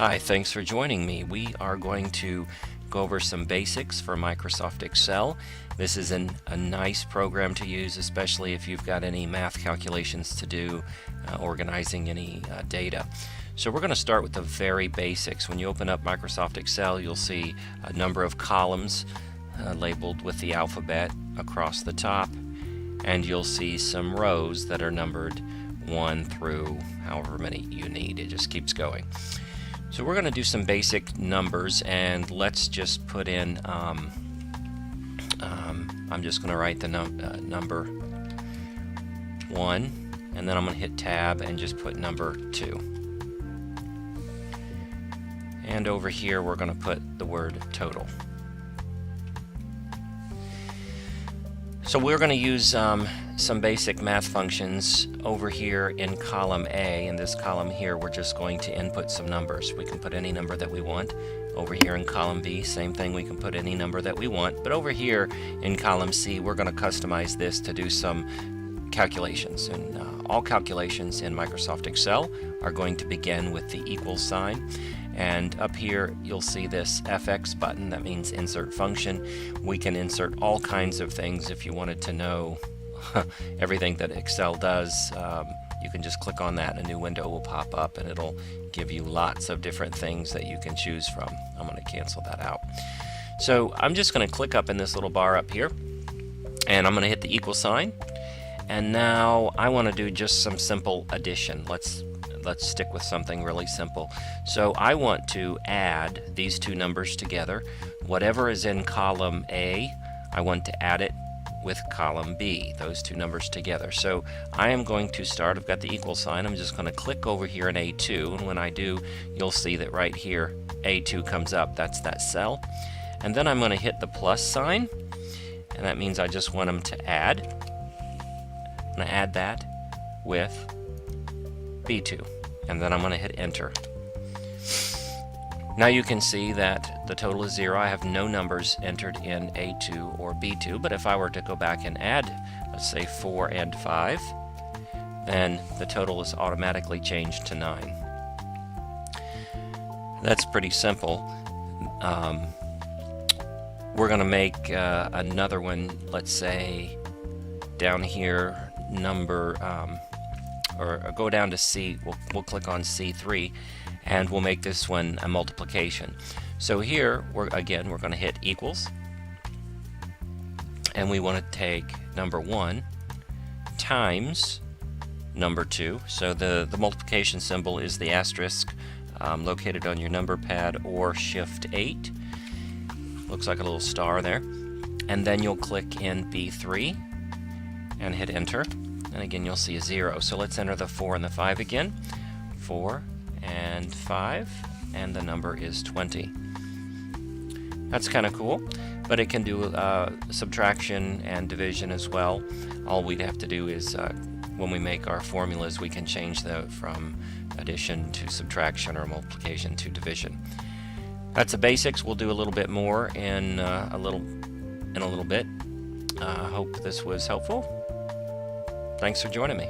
Hi, thanks for joining me. We are going to go over some basics for Microsoft Excel. This is a nice program to use, especially if you've got any math calculations to do, organizing any data. So we're going to start with the very basics. When you open up Microsoft Excel, you'll see a number of columns labeled with the alphabet across the top, and you'll see some rows that are numbered 1 through however many you need. It just keeps going. So we're going to do some basic numbers, and let's just put in, I'm just going to write the number 1, and then I'm going to hit tab and just put number 2. And over here we're going to put the word total. So we're going to use some basic math functions over here in column A. In this column here, we're just going to input some numbers. We can put any number that we want. Over here in column B, same thing, we can put any number that we want. But over here in column C, we're going to customize this to do some calculations. And all calculations in Microsoft Excel are going to begin with the equals sign. And up here you'll see this FX button. That means insert function. We can insert all kinds of things. If you wanted to know everything that Excel does, you can just click on that and a new window will pop up and it'll give you lots of different things that you can choose from. I'm going to cancel that out. So I'm just going to click up in this little bar up here, and I'm going to hit the equal sign, and now I want to do just some simple addition. Let's stick with something really simple. So I want to add these two numbers together. Whatever is in column A, I want to add it with column B, those two numbers together. So I am going to start, I've got the equal sign, I'm just going to click over here in A2, and when I do, you'll see that right here A2 comes up. That's that cell. And then I'm going to hit the plus sign, and that means I just want them to add. I'm going to add that with B2, and then I'm going to hit enter. Now you can see that the total is 0. I have no numbers entered in A2 or B2, but if I were to go back and add, let's say 4 and 5, then the total is automatically changed to 9. That's pretty simple. We're going to make another one, let's say down here, or go down to C. We'll click on C3, and we'll make this one a multiplication. So here, we're going to hit equals, and we want to take number 1 times number 2. So the multiplication symbol is the asterisk located on your number pad, or Shift 8. Looks like a little star there. And then you'll click in B3 and hit enter. And again, you'll see a 0. So let's enter the 4 and the 5 again. 4 and 5, and the number is 20. That's kind of cool, but it can do subtraction and division as well. All we'd have to do is, when we make our formulas, we can change from addition to subtraction or multiplication to division. That's the basics. We'll do a little bit more in a little bit. I hope this was helpful. Thanks for joining me.